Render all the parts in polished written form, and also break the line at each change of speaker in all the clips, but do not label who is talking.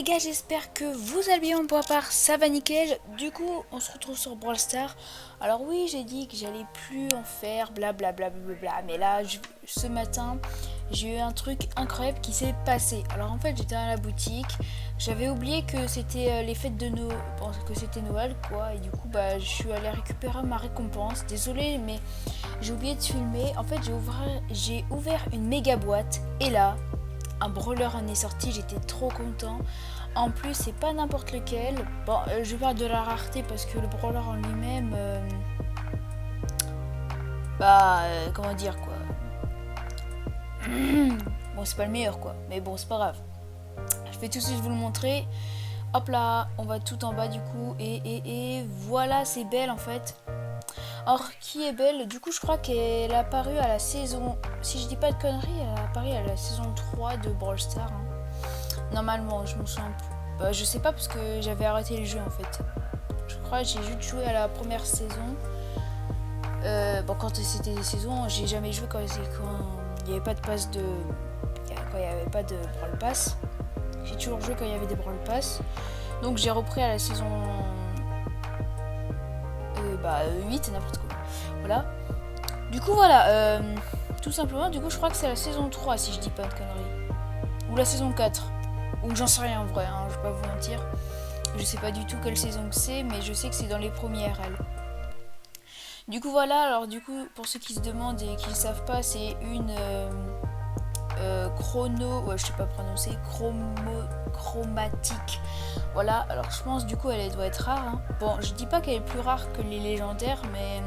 les gars, j'espère que vous allez bien pour ma part, ça va nickel. Du coup, on se retrouve sur Brawl Stars. Alors oui, j'ai dit que j'allais plus en faire, blablabla, mais là, ce matin, j'ai eu un truc incroyable qui s'est passé. Alors en fait, j'étais à la boutique, j'avais oublié que c'était les fêtes de Noël, que c'était Noël quoi, et du coup, bah, je suis allée récupérer ma récompense. Désolée, mais j'ai oublié de filmer. En fait, j'ai ouvert une méga boîte, et là, un brawler en est sorti, j'étais trop content. En plus, c'est pas n'importe lequel. Bon, je parle de la rareté parce que le brawler en lui-même, comment dire quoi. Bon, c'est pas le meilleur quoi, mais bon, c'est pas grave. Je vais tout de suite vous le montrer. Hop là, on va tout en bas du coup. Et voilà, c'est Belle en fait. Or, qui est Belle? Du coup, je crois qu'elle a apparu à la saison... Si je dis pas de conneries, elle a apparu à la saison 3 de Brawl Stars. Hein. Normalement, je me souviens plus. Bah, je sais pas parce que j'avais arrêté le jeu en fait. Je crois que j'ai juste joué à la première saison. Bon, quand c'était des saisons, j'ai jamais joué quand il n'y avait pas de passe de... Quand il n'y avait pas de Brawl Pass. J'ai toujours joué quand il y avait des Brawl Pass. Donc j'ai repris à la saison... 8, n'importe quoi. Voilà. Du coup, voilà. Tout simplement, du coup, je crois que c'est la saison 3, si je dis pas de conneries. Ou la saison 4. Ou j'en sais rien en vrai, hein, je vais pas vous mentir. Je sais pas du tout quelle saison que c'est, mais je sais que c'est dans les premières, elle. Du coup, voilà. Alors, du coup, pour ceux qui se demandent et qui ne savent pas, c'est une chrono... Ouais, je sais pas prononcer. Chromatique. Voilà, alors je pense du coup elle doit être rare. Hein. Bon, je dis pas qu'elle est plus rare que les légendaires, mais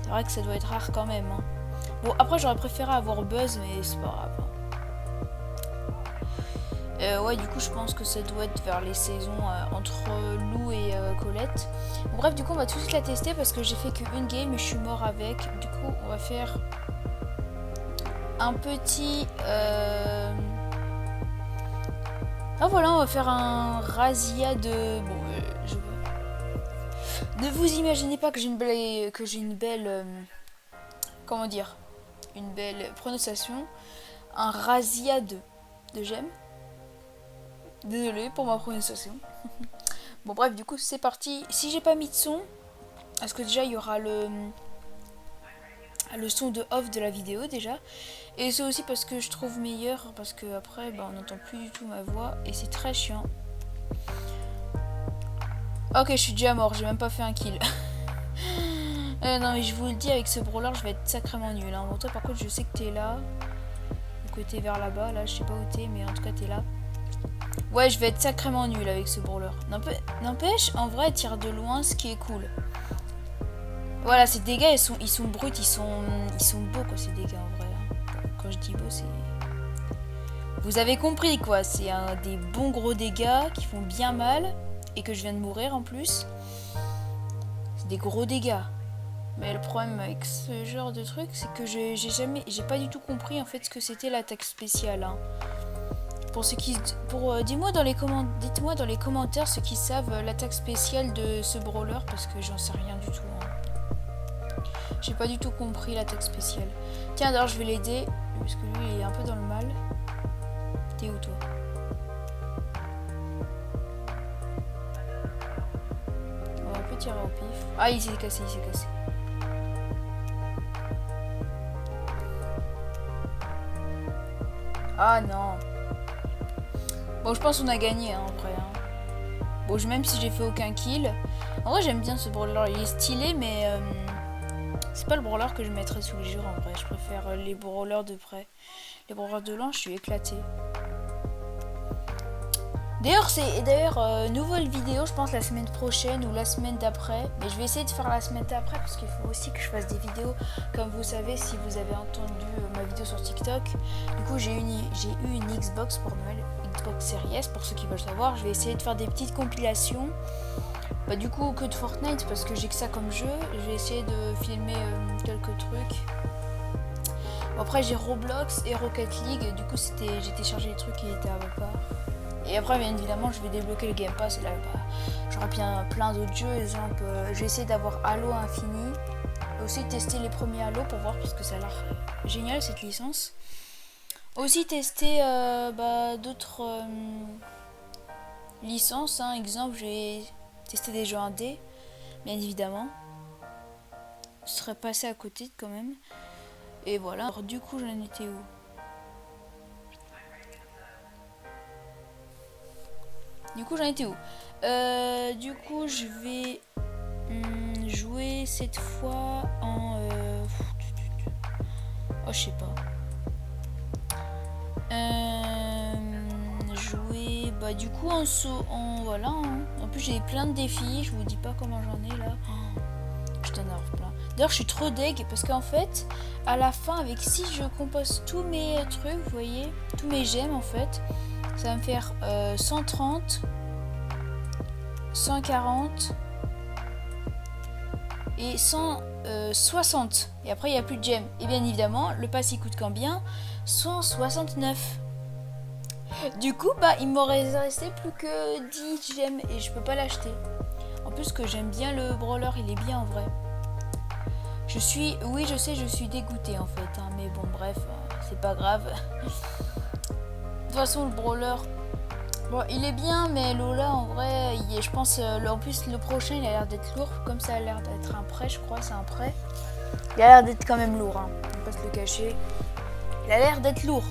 c'est vrai que ça doit être rare quand même. Hein. Bon, après j'aurais préféré avoir Buzz, mais c'est pas grave. Ouais, du coup je pense que ça doit être vers les saisons entre Lou et Colette. Bon, bref, du coup on va tout de suite la tester parce que j'ai fait qu'une game et je suis mort avec. Du coup on va faire un petit... Ah voilà, on va faire un razzia de... Bon, ne vous imaginez pas que j'ai une belle... comment dire? Une belle prononciation. Un razzia de gemmes. Désolé pour ma prononciation. Bon bref, du coup c'est parti. Si j'ai pas mis de son, parce que déjà il y aura le son de off de la vidéo déjà. Et c'est aussi parce que je trouve meilleur, parce que après on n'entend plus du tout ma voix et c'est très chiant. Ok, je suis déjà mort, j'ai même pas fait un kill. Non mais je vous le dis, avec ce brawler je vais être sacrément nul. Hein. Bon, toi par contre je sais que t'es là. Du côté vers là-bas, là je sais pas où t'es, mais en tout cas t'es là. Ouais, je vais être sacrément nul avec ce brawler. N'empêche, en vrai elle tire de loin, ce qui est cool. Voilà, ces dégâts ils sont bruts, ils sont beaux quoi, ces dégâts en vrai. Quand je dis beau, c'est... Vous avez compris quoi, c'est des bons gros dégâts qui font bien mal et que je viens de mourir en plus. C'est des gros dégâts. Mais le problème avec ce genre de truc, c'est que j'ai pas du tout compris en fait ce que c'était l'attaque spéciale. Hein. Pour ceux qui... dites-moi dans les commentaires ceux qui savent l'attaque spéciale de ce brawler parce que j'en sais rien du tout. Hein. J'ai pas du tout compris l'attaque spéciale. Tiens, d'ailleurs, je vais l'aider. Parce que lui, il est un peu dans le mal. T'es où, toi? On va un peu tirer au pif. Ah, il s'est cassé, Ah, non. Bon, je pense qu'on a gagné, hein, en vrai. Hein. Bon, même si j'ai fait aucun kill. En vrai, j'aime bien ce brawler. Il est stylé, mais... c'est pas le brawler que je mettrais sous les jours en vrai, je préfère les brawlers de près. Les brawlers de loin, je suis éclatée. D'ailleurs, nouvelle vidéo, je pense la semaine prochaine ou la semaine d'après. Mais je vais essayer de faire la semaine d'après parce qu'il faut aussi que je fasse des vidéos. Comme vous savez, si vous avez entendu ma vidéo sur TikTok. Du coup, j'ai eu une Xbox pour Noël, Xbox Series S pour ceux qui veulent savoir. Je vais essayer de faire des petites compilations. Du coup que de Fortnite parce que j'ai que ça comme jeu. Je vais essayer de filmer quelques trucs. Bon, après j'ai Roblox et Rocket League. Du coup j'ai téléchargé les trucs qui étaient à ma part. Et après bien évidemment je vais débloquer le Game Pass. Et là j'aurai bien plein d'autres jeux. Exemple je vais essayer d'avoir Halo Infini. Et aussi tester les premiers Halo pour voir parce que ça a l'air génial cette licence. Aussi tester d'autres licences. Hein. Exemple, j'ai testé des jeux indés, bien évidemment. Je serais passé à côté quand même. Et voilà. Alors, du coup, j'en étais où? Du coup, je vais jouer cette fois en... oh, je sais pas. Jouer... Bah, du coup, en saut... Voilà. Hein. En plus, j'ai plein de défis. Je vous dis pas comment j'en ai, là. Oh, je t'en ai plein. D'ailleurs, je suis trop deg parce qu'en fait, à la fin, avec si je compose tous mes trucs, vous voyez, tous mes gemmes, en fait, ça va me faire 130... 140 et 160. Et après, il n'y a plus de gemmes. Et bien évidemment, le pass il coûte combien? 169. Du coup, bah, il m'aurait resté plus que 10 gemmes et je peux pas l'acheter. En plus, que j'aime bien le brawler, il est bien en vrai. Oui, je sais, je suis dégoûtée en fait. Hein, mais bon, bref, c'est pas grave. De toute façon, le brawler. Bon, il est bien, mais Lola, en vrai, je pense, en plus, le prochain, il a l'air d'être lourd. Comme ça a l'air d'être un prêt, je crois, c'est un prêt. Il a l'air d'être quand même lourd, hein. On va pas se le cacher. Il a l'air d'être lourd.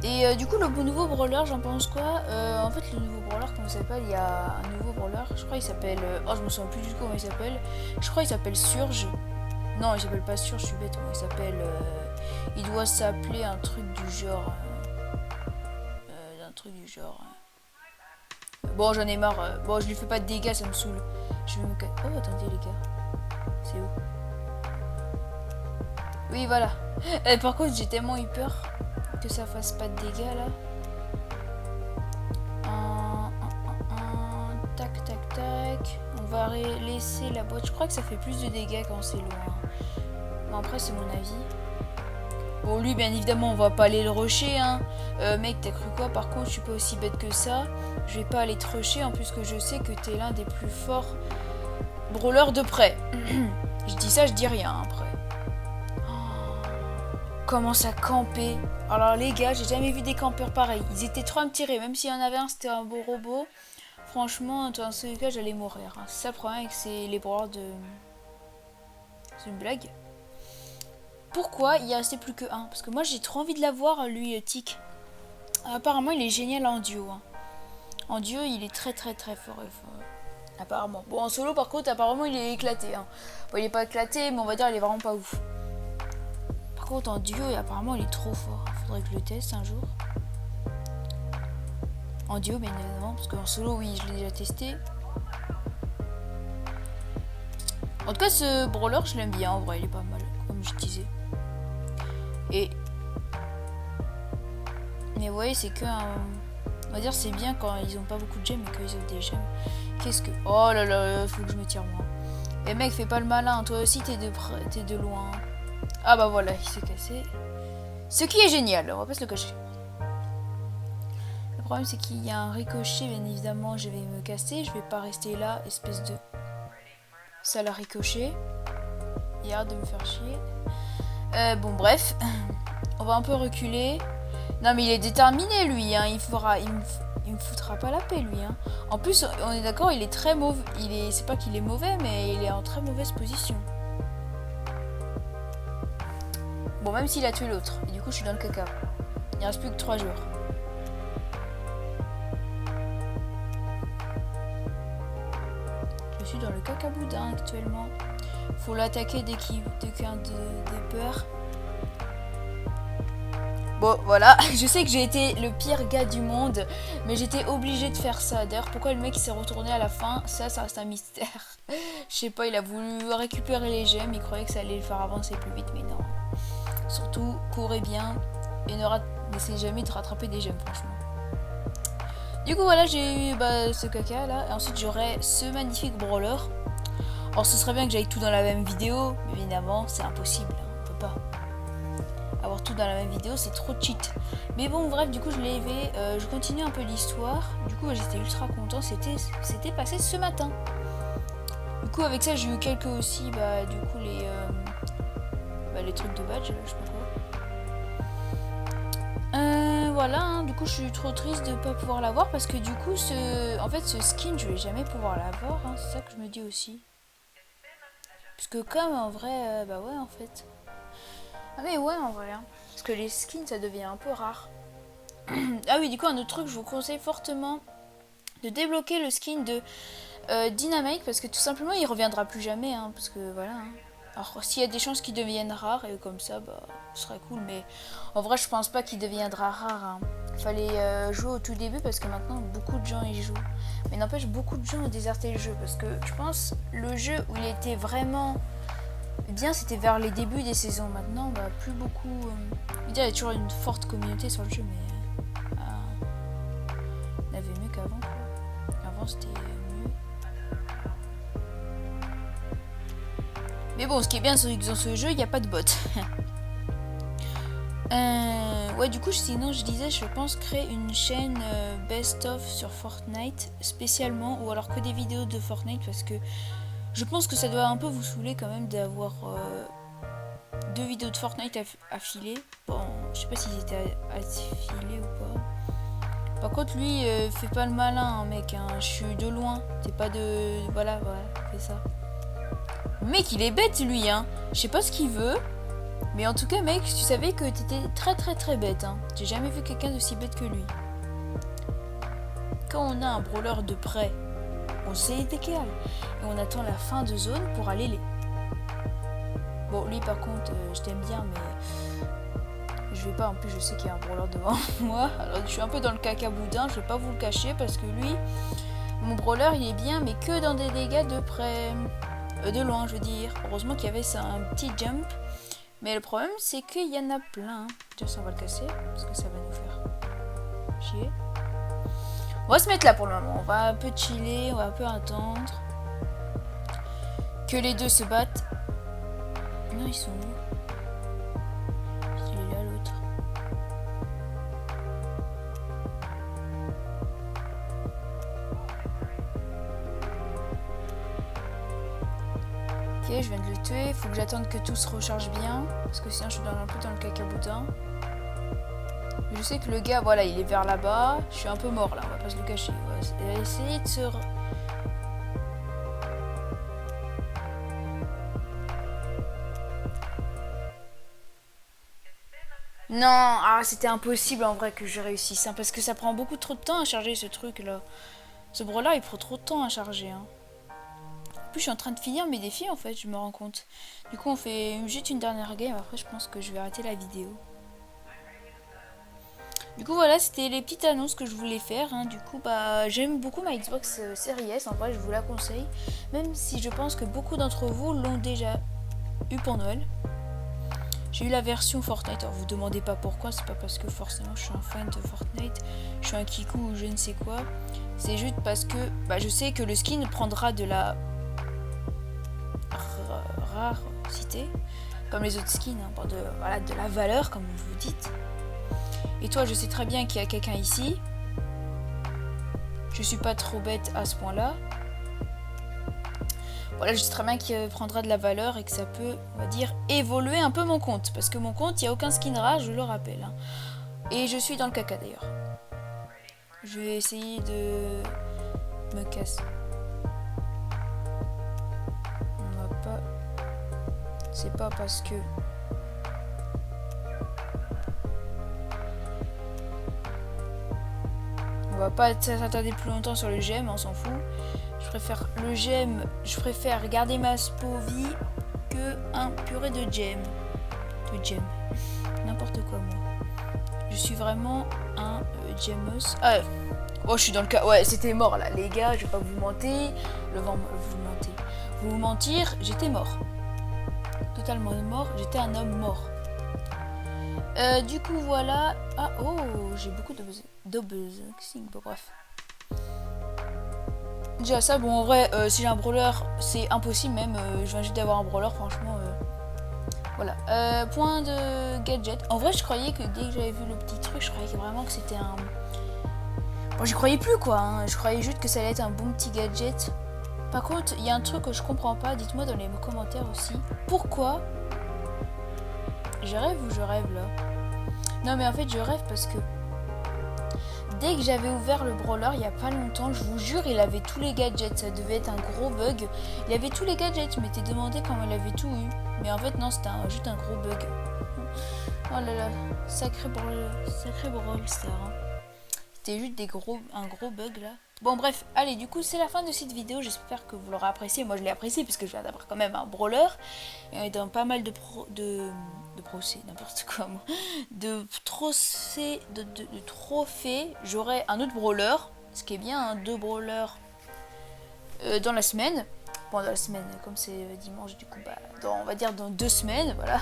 Et du coup, le nouveau brawler, j'en pense quoi? En fait, le nouveau brawler, comment il s'appelle? Il y a un nouveau brawler, je crois il s'appelle... oh, je me souviens plus du tout comment il s'appelle. Je crois il s'appelle Surge. Non, il s'appelle pas Surge, je suis bête. Comment il s'appelle? Il doit s'appeler un truc du genre... Bon, j'en ai marre. Bon, je lui fais pas de dégâts, ça me saoule. Je vais me... Oh, attendez, les gars. C'est où? Oui, voilà. Par contre, j'ai tellement eu peur que ça fasse pas de dégâts, là. Tac, tac, tac. On va laisser la boîte. Je crois que ça fait plus de dégâts quand c'est loin. Bon, après, c'est mon avis. Bon, lui, bien évidemment, on va pas aller le rusher, hein. Mec, t'as cru quoi? Par contre, je suis pas aussi bête que ça. Je vais pas aller te rusher, en plus que je sais que t'es l'un des plus forts brawlers de près. Je dis ça, je dis rien, après. Oh, commence à camper. Alors, les gars, j'ai jamais vu des campeurs pareils. Ils étaient trop à me tirer. Même s'il y en avait un, c'était un beau robot. Franchement, dans ce cas, j'allais mourir. Hein. C'est ça le problème avec les brawlers de... C'est une blague. Pourquoi il y a resté plus que un? Parce que moi j'ai trop envie de l'avoir, lui, Tic. Apparemment il est génial en duo. Hein. En duo il est très très très fort. Apparemment. Bon, en solo par contre apparemment il est éclaté. Hein. Bon, il est pas éclaté mais on va dire il est vraiment pas ouf. Par contre en duo apparemment il est trop fort. Faudrait que je le teste un jour. En duo bien évidemment. Parce qu'en solo oui je l'ai déjà testé. En tout cas ce brawler je l'aime bien en vrai il est pas mal. Comme je disais. Mais vous voyez, c'est que on va dire c'est bien quand ils ont pas beaucoup de gemmes et qu'ils ont des gemmes. Qu'est-ce que... Oh là là, faut que je me tire moi. Et mec, fais pas le malin, toi aussi t'es de loin. Ah bah voilà, il s'est cassé. Ce qui est génial, on va pas se le cacher. Le problème c'est qu'il y a un ricochet, bien évidemment, je vais me casser. Je vais pas rester là, espèce de... sale ricochet. Et arrête de me faire chier. Bon bref, on va un peu reculer. Non mais il est déterminé lui, hein. Il me foutra pas la paix lui. Hein. En plus on est d'accord, il est très mauvais. C'est pas qu'il est mauvais, mais il est en très mauvaise position. Bon, même s'il a tué l'autre, et du coup je suis dans le caca. Il reste plus que 3 jours. Je suis dans le caca boudin actuellement. Faut l'attaquer dès qu'il y a des peurs. Bon, voilà, je sais que j'ai été le pire gars du monde, mais j'étais obligée de faire ça. D'ailleurs, pourquoi le mec s'est retourné à la fin, ça reste un mystère. Je sais pas, il a voulu récupérer les gemmes, il croyait que ça allait le faire avancer plus vite, mais non. Surtout, courez bien et n'essayez jamais de rattraper des gemmes, franchement. Du coup, voilà, j'ai eu ce caca là, et ensuite j'aurai ce magnifique brawler. Alors, ce serait bien que j'aille tout dans la même vidéo, mais évidemment, c'est impossible, hein, on peut pas. Avoir tout dans la même vidéo, c'est trop cheat. Mais bon, bref, du coup, je l'ai élevé. Je continue un peu l'histoire. Du coup, j'étais ultra content. C'était passé ce matin. Du coup, avec ça, j'ai eu quelques aussi, du coup, les trucs de badge, je sais pas quoi. Voilà, hein, du coup je suis trop triste de pas pouvoir l'avoir parce que du coup en fait ce skin je vais jamais pouvoir l'avoir, hein, c'est ça que je me dis aussi. Parce que comme en vrai, bah ouais en fait. Ah mais ouais en vrai, hein. Parce que les skins ça devient un peu rare. Ah oui, du coup un autre truc, je vous conseille fortement de débloquer le skin de Dynamite parce que tout simplement il reviendra plus jamais, hein, parce que voilà. Hein. Alors s'il y a des chances qu'il devienne rare et comme ça, bah ce serait cool, mais en vrai je pense pas qu'il deviendra rare. Hein. Fallait jouer au tout début parce que maintenant beaucoup de gens y jouent. Mais n'empêche, beaucoup de gens ont déserté le jeu parce que je pense le jeu où il était vraiment bien c'était vers les débuts des saisons. Maintenant bah plus beaucoup. Il y a toujours une forte communauté sur le jeu, mais on avait mieux qu'avant. Avant c'était mieux. Mais bon, ce qui est bien c'est que dans ce jeu il n'y a pas de bots. Ouais, du coup, sinon je disais, je pense créer une chaîne best-of sur Fortnite spécialement, ou alors que des vidéos de Fortnite parce que je pense que ça doit un peu vous saouler quand même d'avoir 2 vidéos de Fortnite affilées. Bon, je sais pas s'ils étaient affilés ou pas. Par contre, lui, fait pas le malin, hein, mec. Hein. Je suis de loin. T'es pas de. Voilà, fais ça. Mec, il est bête, lui, hein. Je sais pas ce qu'il veut. Mais en tout cas, mec, tu savais que t'étais très très très bête. Hein. J'ai jamais vu quelqu'un d'aussi bête que lui. Quand on a un brawler de près, on sait décaler. Et on attend la fin de zone pour aller les. Bon, lui par contre, je t'aime bien, mais je vais pas. En plus, je sais qu'il y a un brawler devant moi. Alors, je suis un peu dans le caca boudin, je vais pas vous le cacher parce que lui, mon brawler, il est bien, mais que dans des dégâts de près. De loin, je veux dire. Heureusement qu'il y avait ça, un petit jump. Mais le problème, c'est qu'il y en a plein. Déjà, ça, on va le casser, parce que ça va nous faire chier. On va se mettre là pour le moment. On va un peu chiller, on va un peu attendre que les deux se battent. Non, ils sont où? Il est là, l'autre. Ok, je viens de le tuer. Faut que j'attende que tout se recharge bien. Parce que sinon, je suis un peu dans le cacaboudin. Je sais que le gars, voilà, il est vers là-bas. Je suis un peu mort là, on va pas se le cacher. On va essayer de se. Non, ah, c'était impossible en vrai que je réussisse. Hein, parce que ça prend beaucoup trop de temps à charger ce truc là. Ce bras-là, il prend trop de temps à charger. Hein. En plus, je suis en train de finir mes défis en fait, je me rends compte. Du coup, on fait juste une dernière game. Après, je pense que je vais arrêter la vidéo. Du coup, voilà, c'était les petites annonces que je voulais faire. Hein. Du coup, bah, j'aime beaucoup ma Xbox Series S. En vrai, je vous la conseille. Même si je pense que beaucoup d'entre vous l'ont déjà eu pour Noël. J'ai eu la version Fortnite. Alors, vous demandez pas pourquoi. C'est pas parce que forcément je suis un fan de Fortnite. Je suis un kikou ou je ne sais quoi. C'est juste parce que bah, je sais que le skin prendra de la rarité. Comme les autres skins. Hein, voilà, de la valeur, comme vous dites. Et toi, je sais très bien qu'il y a quelqu'un ici. Je suis pas trop bête à ce point-là. Voilà, je sais très bien qu'il prendra de la valeur et que ça peut, on va dire, évoluer un peu mon compte. Parce que mon compte, il n'y a aucun skin rare, je le rappelle. Hein. Et je suis dans le caca d'ailleurs. Je vais essayer de me casser. On va pas... C'est pas parce que... On va pas s'attarder plus longtemps sur le gemme, on s'en fout. Je préfère le gemme, je préfère garder ma spovie que un purée de gemme. N'importe quoi moi. Je suis vraiment un gemmos. Ah, oh je suis dans le cas. Ouais, c'était mort là, les gars, je vais pas vous mentir. Vous mentir, j'étais mort. Totalement mort, j'étais un homme mort. Du coup voilà. Ah oh, j'ai beaucoup de buzzing, bon bref. Déjà ça, bon en vrai, si j'ai un brawler, c'est impossible même, je viens juste d'avoir un brawler, franchement. Voilà. Point de gadget. En vrai, je croyais que dès que j'avais vu le petit truc, je croyais vraiment que c'était un... Bon, j'y croyais plus quoi, hein. Je croyais juste que ça allait être un bon petit gadget. Par contre, il y a un truc que je comprends pas, dites-moi dans les commentaires aussi. Pourquoi je rêve ou je rêve là? Non mais en fait je rêve parce que dès que j'avais ouvert le brawler il y a pas longtemps, je vous jure, il avait tous les gadgets. Ça devait être un gros bug. Il avait tous les gadgets. Je m'étais demandé comment il avait tout eu. Mais en fait non, c'était juste un gros bug. Oh là là, sacré Brawl Star. Hein. C'était juste un gros bug là. Bon bref, allez, du coup c'est la fin de cette vidéo. J'espère que vous l'aurez apprécié. Moi je l'ai apprécié parce que je viens d'avoir quand même un brawler. Et dans pas mal de procès, n'importe quoi moi. De trophées, j'aurai un autre brawler. Ce qui est bien, hein, 2 brawlers dans la semaine. Bon, dans la semaine, comme c'est dimanche, du coup, bah, on va dire dans 2 semaines, voilà.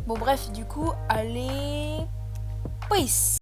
Bon, bref, du coup, allez. Peace!